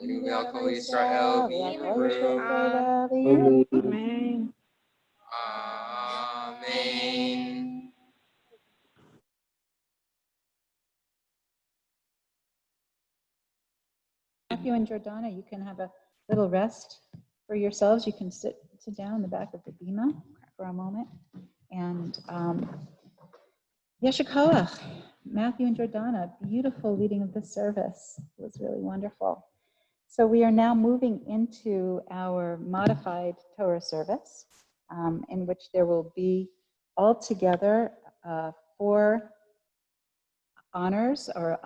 Hallelujah, Kol Yisrael, Amen. Amen. Matthew and Jordana, you can have a little rest for yourselves. You can sit down in the back of the bima for a moment. And Yeshua Koach, Matthew and Jordana, beautiful leading of the service. It was really wonderful. So we are now moving into our modified Torah service, in which there will be altogether 4 honors, or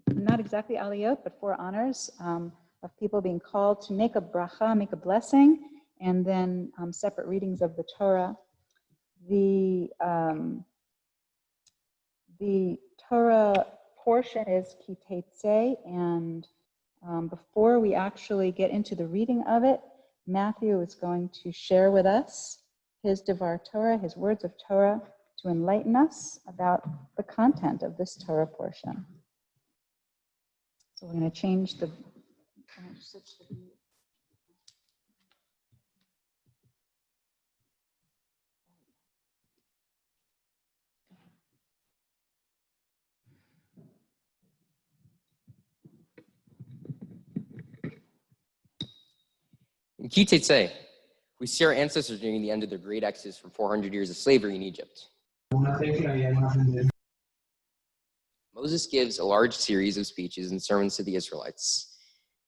not exactly aliyot, but 4 honors of people being called to make a bracha, make a blessing, and then separate readings of the Torah. The Torah portion is Ki Teitzei, and before we actually get into the reading of it, Matthew is going to share with us his Devar Torah, his words of Torah, to enlighten us about the content of this Torah portion. So we're going to change the... In Ki Teitzei, we see our ancestors nearing the end of their great exodus from 400 years of slavery in Egypt. Moses gives a large series of speeches and sermons to the Israelites.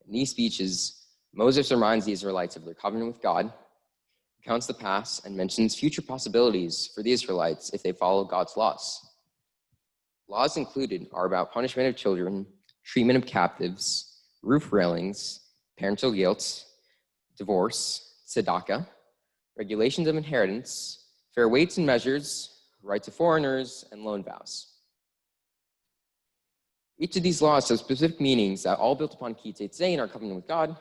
In these speeches, Moses reminds the Israelites of their covenant with God, recounts the past, and mentions future possibilities for the Israelites if they follow God's laws. Laws included are about punishment of children, treatment of captives, roof railings, parental guilt, divorce, tzedakah, regulations of inheritance, fair weights and measures, rights of foreigners, and loan vows. Each of these laws have specific meanings that all built upon Ki Teitzei in our covenant with God,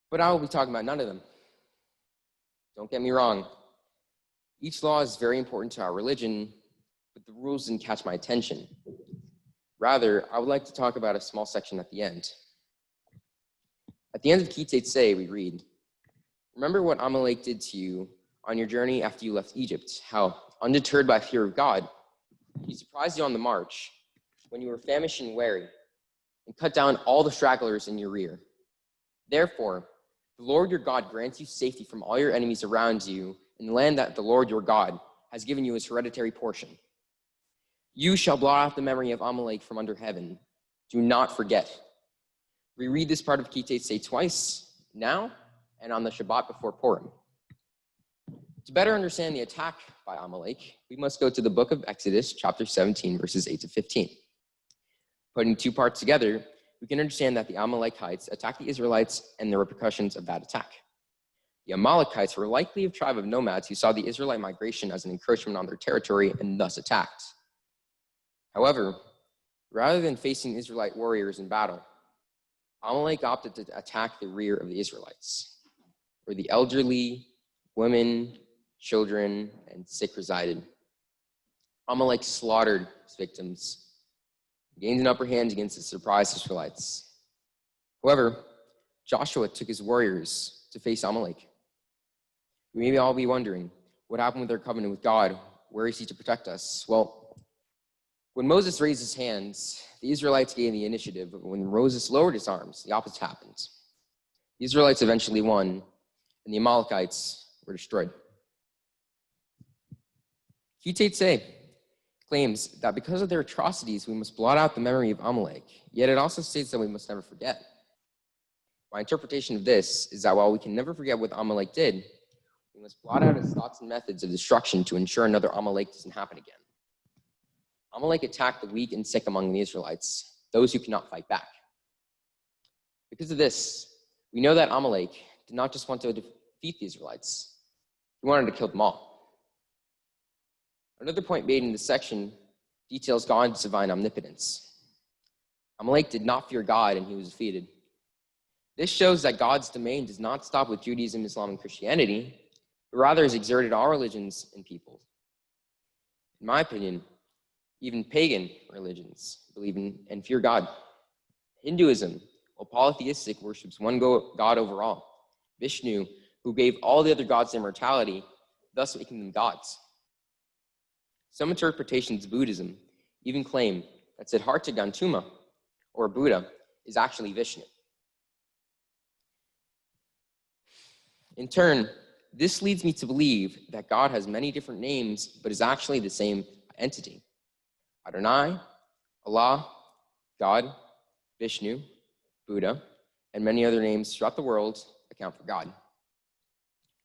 but I will be talking about none of them. Don't get me wrong. Each law is very important to our religion, but the rules didn't catch my attention. Rather, I would like to talk about a small section at the end. At the end of Ki Teitzei, we read, "Remember what Amalek did to you on your journey after you left Egypt, how, undeterred by fear of God, he surprised you on the march when you were famished and weary, and cut down all the stragglers in your rear. Therefore, the Lord your God grants you safety from all your enemies around you in the land that the Lord your God has given you as hereditary portion. You shall blot out the memory of Amalek from under heaven. Do not forget." We read this part of Ki Teitzei twice, now and on the Shabbat before Purim. To better understand the attack by Amalek, we must go to the book of Exodus, chapter 17, verses 8 to 15. Putting 2 parts together, we can understand that the Amalekites attacked the Israelites and the repercussions of that attack. The Amalekites were likely a tribe of nomads who saw the Israelite migration as an encroachment on their territory and thus attacked. However, rather than facing Israelite warriors in battle, Amalek opted to attack the rear of the Israelites, where the elderly, women, children, and sick resided. Amalek slaughtered his victims, gained an upper hand against the surprised Israelites. However, Joshua took his warriors to face Amalek. We may all be wondering, what happened with our covenant with God? Where is he to protect us? Well, when Moses raised his hands, the Israelites gained the initiative, but when Moses lowered his arms, the opposite happened. The Israelites eventually won, and the Amalekites were destroyed. Ki Teitzei claims that because of their atrocities, we must blot out the memory of Amalek, yet it also states that we must never forget. My interpretation of this is that while we can never forget what Amalek did, we must blot out his thoughts and methods of destruction to ensure another Amalek doesn't happen again. Amalek attacked the weak and sick among the Israelites, those who cannot fight back. Because of this, we know that Amalek did not just want to defeat the Israelites, he wanted to kill them all. Another point made in this section details God's divine omnipotence. Amalek did not fear God and he was defeated. This shows that God's domain does not stop with Judaism, Islam, and Christianity, but rather is exerted all religions and peoples. In my opinion, even pagan religions believe in and fear God. Hinduism, while polytheistic worships one God over all, Vishnu, who gave all the other gods immortality, thus making them gods. Some interpretations of Buddhism even claim that Siddhartha Gautama, or Buddha, is actually Vishnu. In turn, this leads me to believe that God has many different names, but is actually the same entity. Adonai, Allah, God, Vishnu, Buddha, and many other names throughout the world account for God.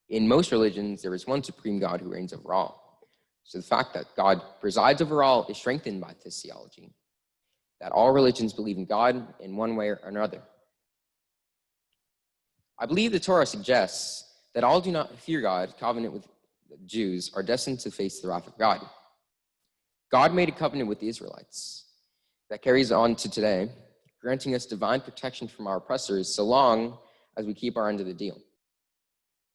In most religions, there is one supreme God who reigns over all. So the fact that God presides over all is strengthened by this theology, that all religions believe in God in one way or another. I believe the Torah suggests that all do not fear God, covenant with Jews, are destined to face the wrath of God. God made a covenant with the Israelites that carries on to today, granting us divine protection from our oppressors so long as we keep our end of the deal.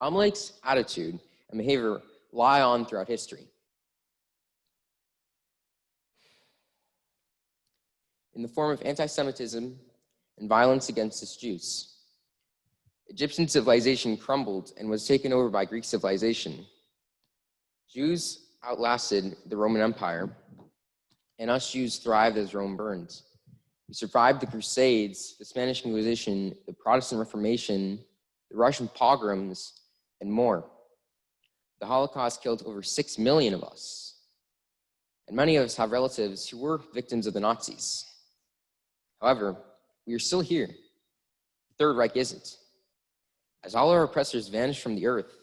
Amalek's attitude and behavior lie on throughout history. In the form of anti-Semitism and violence against its Jews. Egyptian civilization crumbled and was taken over by Greek civilization. Jews outlasted the Roman Empire, and us Jews thrived as Rome burned. We survived the Crusades, the Spanish Inquisition, the Protestant Reformation, the Russian pogroms, and more. The Holocaust killed over 6 million of us, and many of us have relatives who were victims of the Nazis. However, we are still here. The Third Reich isn't. As all our oppressors vanished from the earth,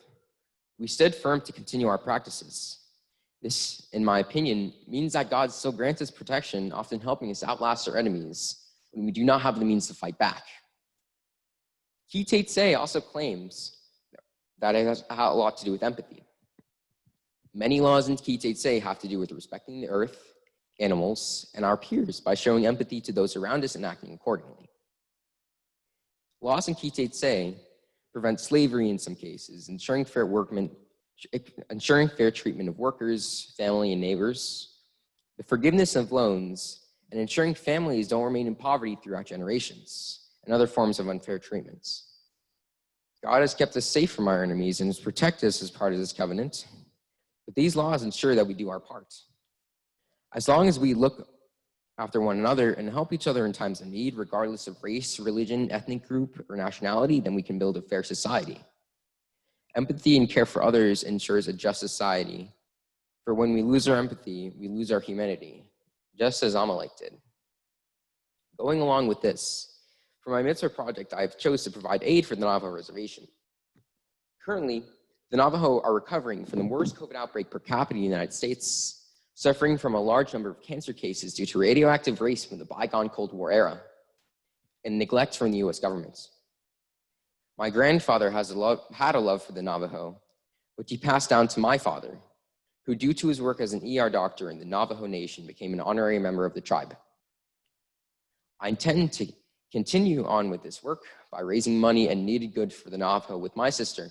we stood firm to continue our practices. This, in my opinion, means that God still grants us protection, often helping us outlast our enemies when we do not have the means to fight back. Ki Tse also claims that it has a lot to do with empathy. Many laws in Ki Tse have to do with respecting the earth, animals, and our peers by showing empathy to those around us and acting accordingly. Laws in Ki Tse prevent slavery in some cases, ensuring fair treatment of workers, family, and neighbors, the forgiveness of loans, and ensuring families don't remain in poverty throughout generations, and other forms of unfair treatments. God has kept us safe from our enemies and has protected us as part of this covenant, but these laws ensure that we do our part. As long as we look after one another and help each other in times of need, regardless of race, religion, ethnic group, or nationality, then we can build a fair society. Empathy and care for others ensures a just society. For when we lose our empathy, we lose our humanity, just as Amalek did. Going along with this, for my Mitzvah project, I have chosen to provide aid for the Navajo reservation. Currently, the Navajo are recovering from the worst COVID outbreak per capita in the United States, suffering from a large number of cancer cases due to radioactive waste from the bygone Cold War era and neglect from the US government. My grandfather had a love for the Navajo, which he passed down to my father, who due to his work as an ER doctor in the Navajo Nation became an honorary member of the tribe. I intend to continue on with this work by raising money and needed goods for the Navajo with my sister,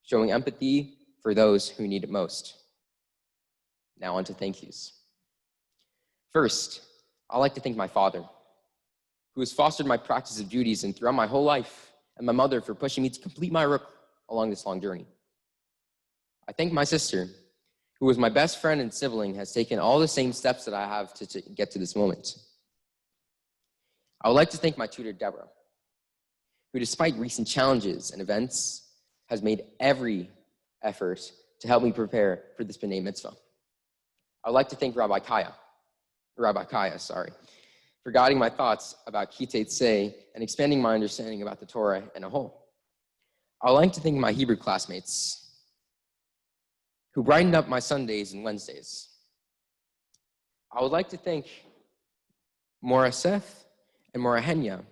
showing empathy for those who need it most. Now on to thank yous. First, I'd like to thank my father, who has fostered my practice of Judaism throughout my whole life, and my mother for pushing me to complete my work along this long journey. I thank my sister, who was my best friend and sibling, has taken all the same steps that I have to get to this moment. I would like to thank my tutor, Deborah, who despite recent challenges and events, has made every effort to help me prepare for this B'nai Mitzvah. I would like to thank Rabbi Kaya, for guiding my thoughts about Ki Tse and expanding my understanding about the Torah in a whole. I would like to thank my Hebrew classmates, who brightened up my Sundays and Wednesdays. I would like to thank Mora Seth and Mora Henya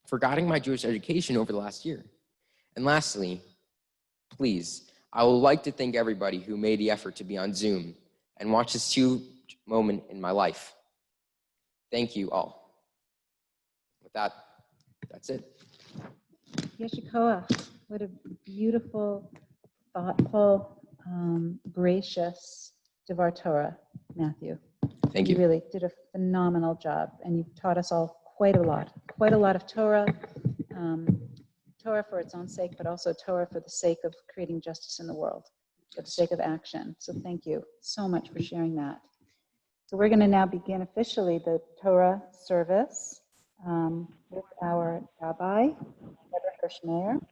for guiding my Jewish education over the last year. And lastly, please, I would like to thank everybody who made the effort to be on Zoom and watch this huge moment in my life. Thank you all. With that, that's it. Yeshikoah, what a beautiful, thoughtful, gracious Devar Torah, Matthew. Thank you. You really did a phenomenal job, and you've taught us all quite a lot of Torah, Torah for its own sake, but also Torah for the sake of creating justice in the world, for the sake of action. So thank you so much for sharing that. So we're going to now begin officially the Torah service with our Rabbi, Rebbe Hirschmeyer.